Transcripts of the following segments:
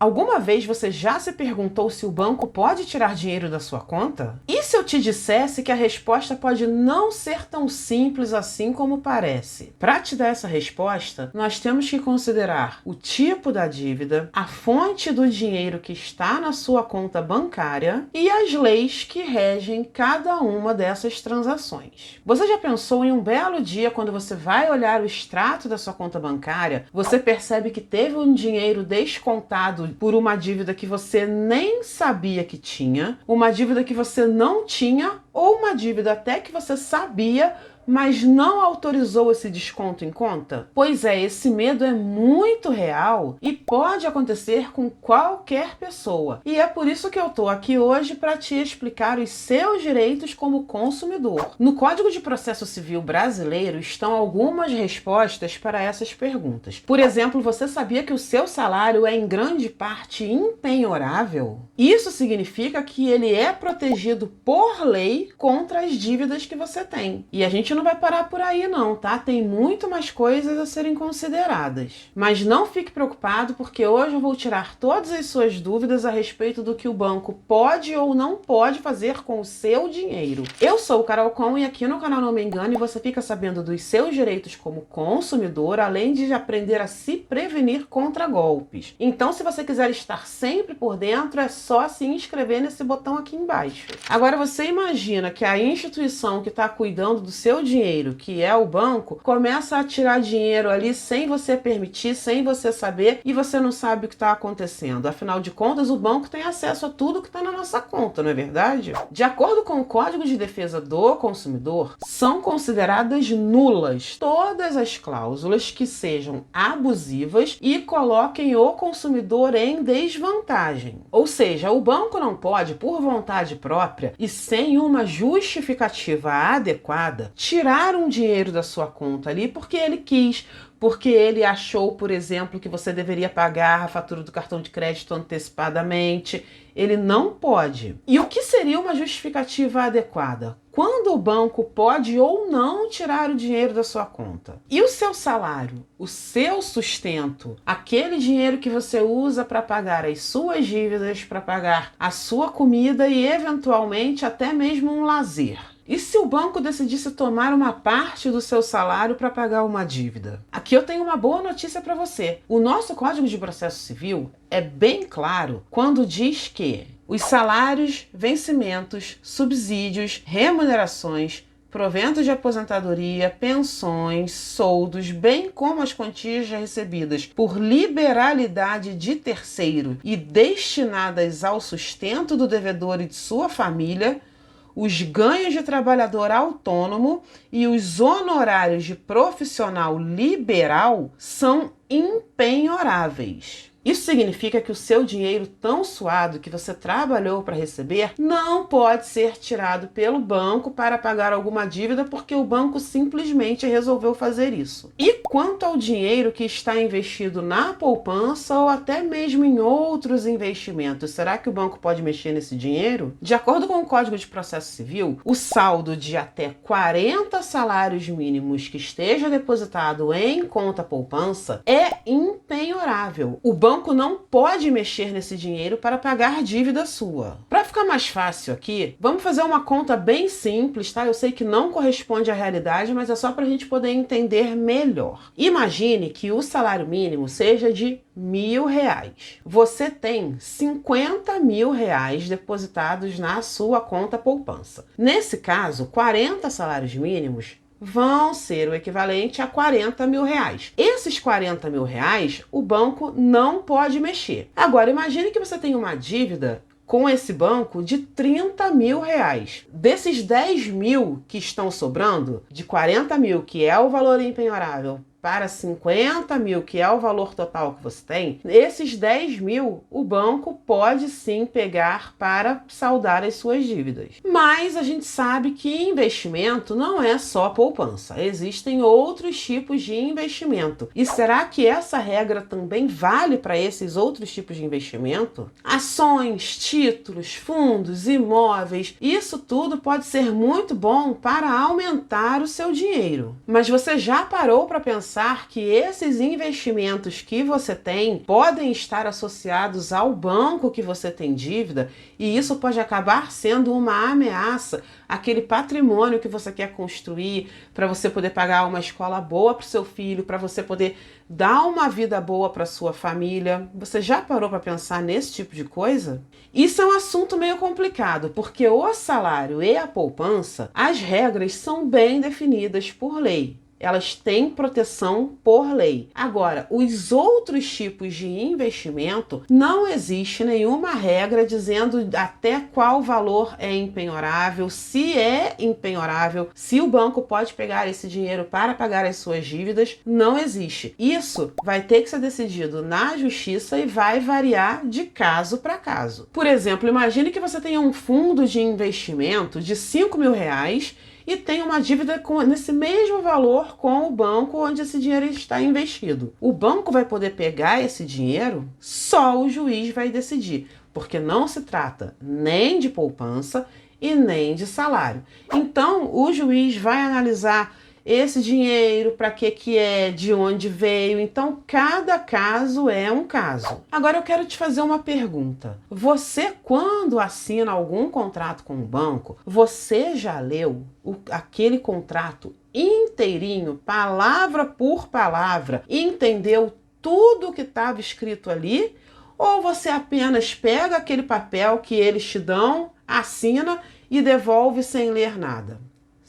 Alguma vez você já se perguntou se o banco pode tirar dinheiro da sua conta? E se eu te dissesse que a resposta pode não ser tão simples assim como parece? Para te dar essa resposta, nós temos que considerar o tipo da dívida, a fonte do dinheiro que está na sua conta bancária e as leis que regem cada uma dessas transações. Você já pensou em um belo dia quando você vai olhar o extrato da sua conta bancária, você percebe que teve um dinheiro descontado por uma dívida que você nem sabia que tinha, uma dívida que você não tinha ou uma dívida até que você sabia, mas não autorizou esse desconto em conta? Pois é, esse medo é muito real e pode acontecer com qualquer pessoa. E é por isso que eu tô aqui hoje para te explicar os seus direitos como consumidor. No Código de Processo Civil brasileiro estão algumas respostas para essas perguntas. Por exemplo, você sabia que o seu salário é em grande parte impenhorável? Isso significa que ele é protegido por lei contra as dívidas que você tem. E a gente não vai parar por aí não, tá? Tem muito mais coisas a serem consideradas. Mas não fique preocupado, porque hoje eu vou tirar todas as suas dúvidas a respeito do que o banco pode ou não pode fazer com o seu dinheiro. Eu sou o Carol Com e aqui no canal Não Me Engane você fica sabendo dos seus direitos como consumidor, além de aprender a se prevenir contra golpes. Então, se você quiser estar sempre por dentro, é só se inscrever nesse botão aqui embaixo. Agora, você imagina que a instituição que está cuidando do seu dinheiro, que é o banco, começa a tirar dinheiro ali sem você permitir, sem você saber, e você não sabe o que está acontecendo. Afinal de contas, o banco tem acesso a tudo que está na nossa conta, não é verdade? De acordo com o Código de Defesa do Consumidor, são consideradas nulas todas as cláusulas que sejam abusivas e coloquem o consumidor em desvantagem. Ou seja, o banco não pode, por vontade própria e sem uma justificativa adequada, tirar um dinheiro da sua conta ali porque ele quis, porque ele achou, por exemplo, que você deveria pagar a fatura do cartão de crédito antecipadamente. Ele não pode. E o que seria uma justificativa adequada? Quando o banco pode ou não tirar o dinheiro da sua conta? E o seu salário, o seu sustento, aquele dinheiro que você usa para pagar as suas dívidas, para pagar a sua comida e, eventualmente, até mesmo um lazer? E se o banco decidisse tomar uma parte do seu salário para pagar uma dívida? Aqui eu tenho uma boa notícia para você. O nosso Código de Processo Civil é bem claro quando diz que os salários, vencimentos, subsídios, remunerações, proventos de aposentadoria, pensões, soldos, bem como as quantias já recebidas por liberalidade de terceiro e destinadas ao sustento do devedor e de sua família, os ganhos de trabalhador autônomo e os honorários de profissional liberal são impenhoráveis. Isso significa que o seu dinheiro tão suado que você trabalhou para receber não pode ser tirado pelo banco para pagar alguma dívida porque o banco simplesmente resolveu fazer isso. E quanto ao dinheiro que está investido na poupança ou até mesmo em outros investimentos, será que o banco pode mexer nesse dinheiro? De acordo com o Código de Processo Civil, o saldo de até 40 salários mínimos que esteja depositado em conta poupança é impenhorável. O banco não pode mexer nesse dinheiro para pagar dívida sua. Para ficar mais fácil aqui, vamos fazer uma conta bem simples, tá? Eu sei que não corresponde à realidade, mas é só para a gente poder entender melhor. Imagine que o salário mínimo seja de R$1.000. Você tem R$50.000 depositados na sua conta poupança. Nesse caso, 40 salários mínimos vão ser o equivalente a R$40.000. Esses R$40.000 o banco não pode mexer. Agora, imagine que você tem uma dívida com esse banco de R$30.000. Desses 10.000 que estão sobrando, de 40.000, que é o valor impenhorável, para 50.000, que é o valor total que você tem, esses 10.000 o banco pode sim pegar para saldar as suas dívidas. Mas a gente sabe que investimento não é só poupança, existem outros tipos de investimento. E será que essa regra também vale para esses outros tipos de investimento? Ações, títulos, fundos, imóveis, isso tudo pode ser muito bom para aumentar o seu dinheiro. Mas você já parou para pensar pensar que esses investimentos que você tem podem estar associados ao banco que você tem dívida, e isso pode acabar sendo uma ameaça àquele patrimônio que você quer construir para você poder pagar uma escola boa para o seu filho, para você poder dar uma vida boa para sua família. Você já parou para pensar nesse tipo de coisa? Isso é um assunto meio complicado, porque o salário e a poupança, as regras são bem definidas por lei. Elas têm proteção por lei. Agora, os outros tipos de investimento, não existe nenhuma regra dizendo até qual valor é impenhorável, se é impenhorável, se o banco pode pegar esse dinheiro para pagar as suas dívidas, não existe. Isso vai ter que ser decidido na justiça e vai variar de caso para caso. Por exemplo, imagine que você tenha um fundo de investimento de R$ 5.000 e tem uma dívida nesse mesmo valor com o banco onde esse dinheiro está investido. O banco vai poder pegar esse dinheiro? Só o juiz vai decidir, porque não se trata nem de poupança e nem de salário. Então, o juiz vai analisar esse dinheiro, para que é, de onde veio. Então, cada caso é um caso. Agora eu quero te fazer uma pergunta. Você, quando assina algum contrato com o banco, você já leu aquele contrato inteirinho, palavra por palavra, e entendeu tudo o que estava escrito ali? Ou você apenas pega aquele papel que eles te dão, assina e devolve sem ler nada?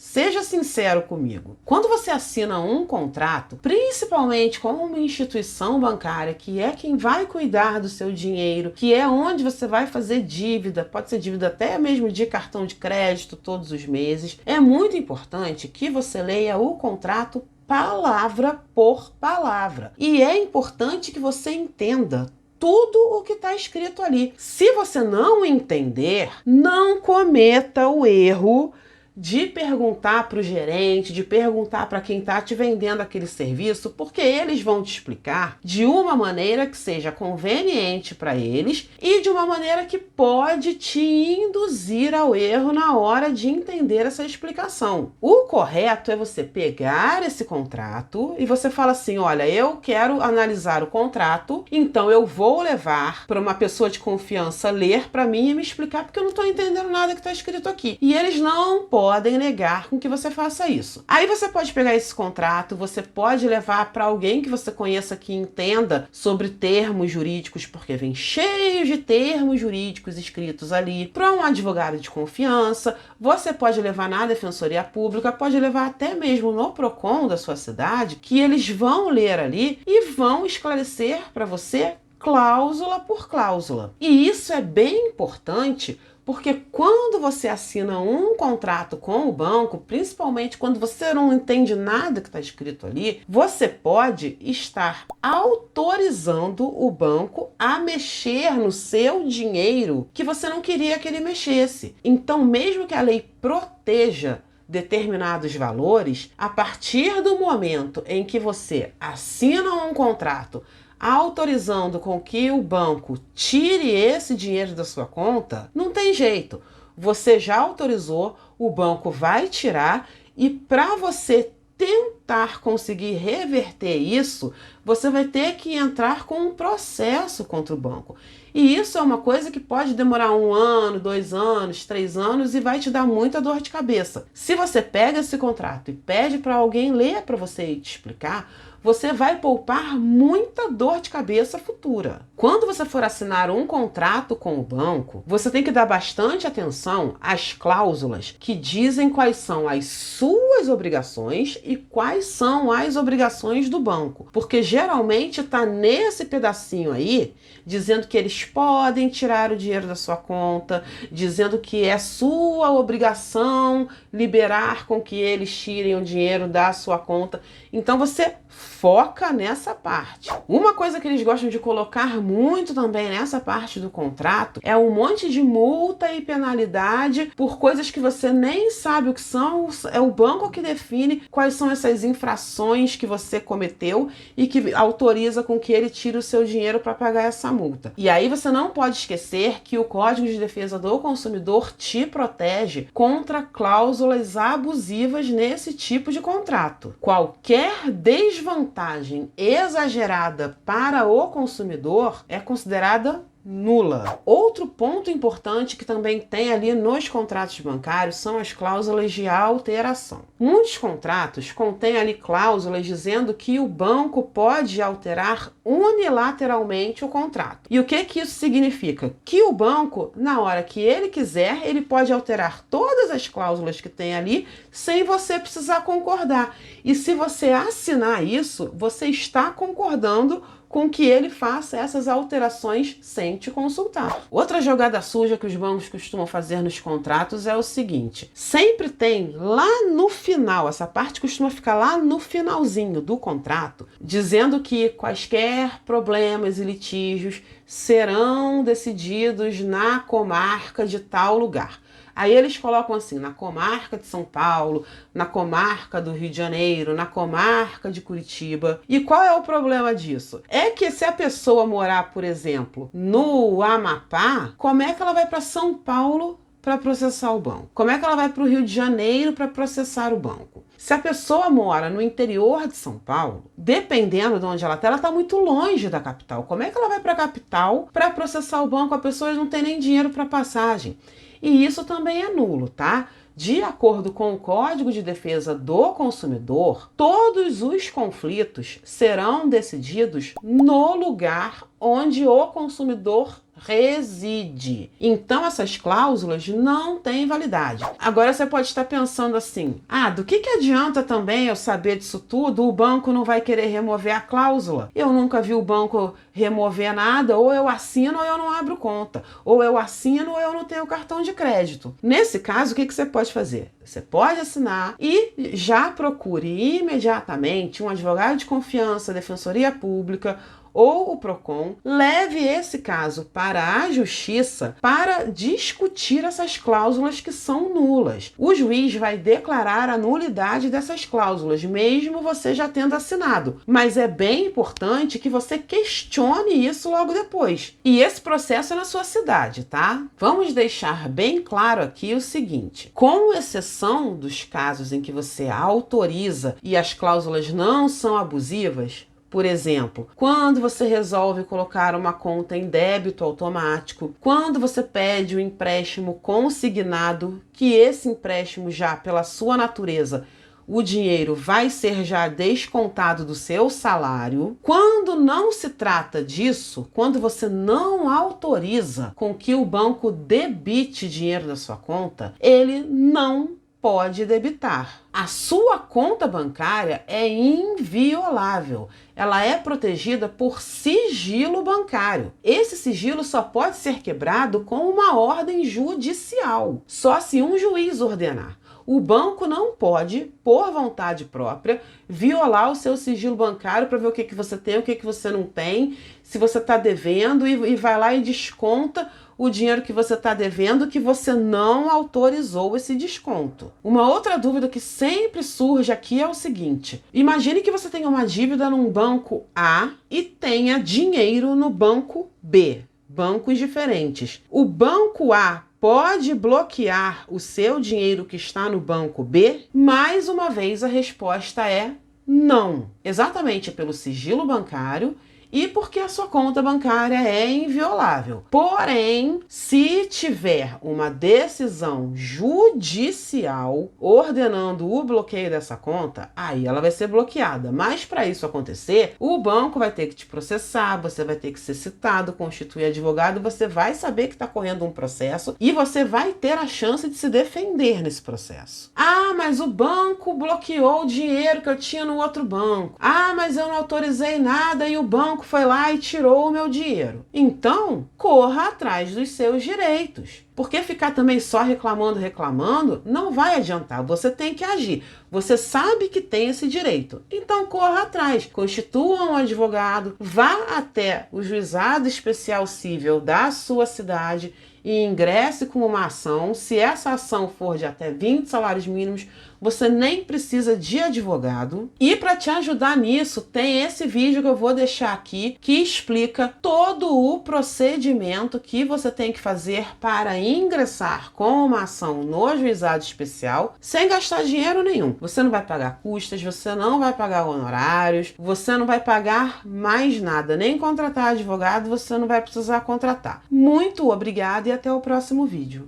Seja sincero comigo. Quando você assina um contrato, principalmente com uma instituição bancária, que é quem vai cuidar do seu dinheiro, que é onde você vai fazer dívida, pode ser dívida até mesmo de cartão de crédito todos os meses, é muito importante que você leia o contrato palavra por palavra. E é importante que você entenda tudo o que está escrito ali. Se você não entender, não cometa o erro de perguntar para o gerente, de perguntar para quem está te vendendo aquele serviço, porque eles vão te explicar de uma maneira que seja conveniente para eles e de uma maneira que pode te induzir ao erro na hora de entender essa explicação. O correto é você pegar esse contrato e você fala assim: olha, eu quero analisar o contrato, então eu vou levar para uma pessoa de confiança ler para mim e me explicar, porque eu não estou entendendo nada que está escrito aqui. E eles não podem negar com que você faça isso. Aí você pode pegar esse contrato, você pode levar para alguém que você conheça que entenda sobre termos jurídicos, porque vem cheio de termos jurídicos escritos ali, para um advogado de confiança. Você pode levar na Defensoria Pública, pode levar até mesmo no Procon da sua cidade, que eles vão ler ali e vão esclarecer para você cláusula por cláusula. E isso é bem importante, porque quando você assina um contrato com o banco, principalmente quando você não entende nada que está escrito ali, você pode estar autorizando o banco a mexer no seu dinheiro que você não queria que ele mexesse. Então, mesmo que a lei proteja determinados valores, a partir do momento em que você assina um contrato autorizando com que o banco tire esse dinheiro da sua conta, não tem jeito. Você já autorizou, o banco vai tirar, e para você tentar conseguir reverter isso, você vai ter que entrar com um processo contra o banco. E isso é uma coisa que pode demorar 1 ano, 2 anos, 3 anos e vai te dar muita dor de cabeça. Se você pega esse contrato e pede para alguém ler para você e te explicar, você vai poupar muita dor de cabeça futura. Quando você for assinar um contrato com o banco, você tem que dar bastante atenção às cláusulas que dizem quais são as suas obrigações e quais são as obrigações do banco. Porque geralmente está nesse pedacinho aí, dizendo que eles podem tirar o dinheiro da sua conta, dizendo que é sua obrigação liberar com que eles tirem o dinheiro da sua conta. Então você foca nessa parte. Uma coisa que eles gostam de colocar muito também nessa parte do contrato é um monte de multa e penalidade por coisas que você nem sabe o que são. É o banco que define quais são essas infrações que você cometeu e que autoriza com que ele tire o seu dinheiro para pagar essa multa. E aí você não pode esquecer que o Código de Defesa do Consumidor te protege contra cláusulas abusivas nesse tipo de contrato. Qualquer desvantagem vantagem exagerada para o consumidor é considerada nula. Outro ponto importante que também tem ali nos contratos bancários são as cláusulas de alteração. Muitos contratos contêm ali cláusulas dizendo que o banco pode alterar unilateralmente o contrato. E o que isso significa? Que o banco, na hora que ele quiser, ele pode alterar todas as cláusulas que tem ali sem você precisar concordar. E se você assinar isso, você está concordando com que ele faça essas alterações sem te consultar. Outra jogada suja que os bancos costumam fazer nos contratos é o seguinte: sempre tem lá no final, essa parte costuma ficar lá no finalzinho do contrato, dizendo que quaisquer problemas e litígios serão decididos na comarca de tal lugar. Aí eles colocam assim, na comarca de São Paulo, na comarca do Rio de Janeiro, na comarca de Curitiba. E qual é o problema disso? É que se a pessoa morar, por exemplo, no Amapá, como é que ela vai para São Paulo para processar o banco? Como é que ela vai para o Rio de Janeiro para processar o banco? Se a pessoa mora no interior de São Paulo, dependendo de onde ela está muito longe da capital. Como é que ela vai para a capital para processar o banco? A pessoa não tem nem dinheiro para passagem. E isso também é nulo, tá? De acordo com o Código de Defesa do Consumidor, todos os conflitos serão decididos no lugar onde o consumidor reside. Então essas cláusulas não têm validade. Agora você pode estar pensando assim: do que adianta também eu saber disso tudo? O banco não vai querer remover a cláusula. Eu nunca vi o banco remover nada, ou eu assino ou eu não abro conta, ou eu assino ou eu não tenho cartão de crédito. Nesse caso, o que você pode fazer? Você pode assinar e já procure imediatamente um advogado de confiança, Defensoria Pública ou o PROCON, leve esse caso para a justiça para discutir essas cláusulas que são nulas. O juiz vai declarar a nulidade dessas cláusulas, mesmo você já tendo assinado. Mas é bem importante que você questione isso logo depois. E esse processo é na sua cidade, tá? Vamos deixar bem claro aqui o seguinte: com exceção dos casos em que você autoriza e as cláusulas não são abusivas, por exemplo, quando você resolve colocar uma conta em débito automático, quando você pede um empréstimo consignado, que esse empréstimo já, pela sua natureza, o dinheiro vai ser já descontado do seu salário. Quando não se trata disso, quando você não autoriza com que o banco debite dinheiro da sua conta, ele não pode debitar. A sua conta bancária é inviolável. Ela é protegida por sigilo bancário. Esse sigilo só pode ser quebrado com uma ordem judicial, só se um juiz ordenar. O banco não pode, por vontade própria, violar o seu sigilo bancário para ver o que você tem, o que você não tem, se você está devendo e vai lá e desconta o dinheiro que você está devendo, que você não autorizou esse desconto. Uma outra dúvida que sempre surge aqui é o seguinte: imagine que você tenha uma dívida num banco A e tenha dinheiro no banco B, bancos diferentes. O banco A pode bloquear o seu dinheiro que está no banco B? Mais uma vez a resposta é não. Exatamente pelo sigilo bancário e porque a sua conta bancária é inviolável. Porém, se tiver uma decisão judicial ordenando o bloqueio dessa conta, aí ela vai ser bloqueada. Mas para isso acontecer, o banco vai ter que te processar, você vai ter que ser citado, constituir advogado, você vai saber que está correndo um processo e você vai ter a chance de se defender nesse processo. Mas o banco bloqueou o dinheiro que eu tinha no outro banco. Mas eu não autorizei nada e o banco foi lá e tirou o meu dinheiro. Então, corra atrás dos seus direitos. Porque ficar também só reclamando, não vai adiantar. Você tem que agir. Você sabe que tem esse direito. Então, corra atrás. Constitua um advogado, vá até o juizado especial cível da sua cidade e ingresse com uma ação. Se essa ação for de até 20 salários mínimos, você nem precisa de advogado. E para te ajudar nisso, tem esse vídeo que eu vou deixar aqui que explica todo o procedimento que você tem que fazer para ingressar com uma ação no juizado especial sem gastar dinheiro nenhum. Você não vai pagar custas, você não vai pagar honorários, você não vai pagar mais nada, nem contratar advogado você não vai precisar contratar. Muito obrigada e até o próximo vídeo.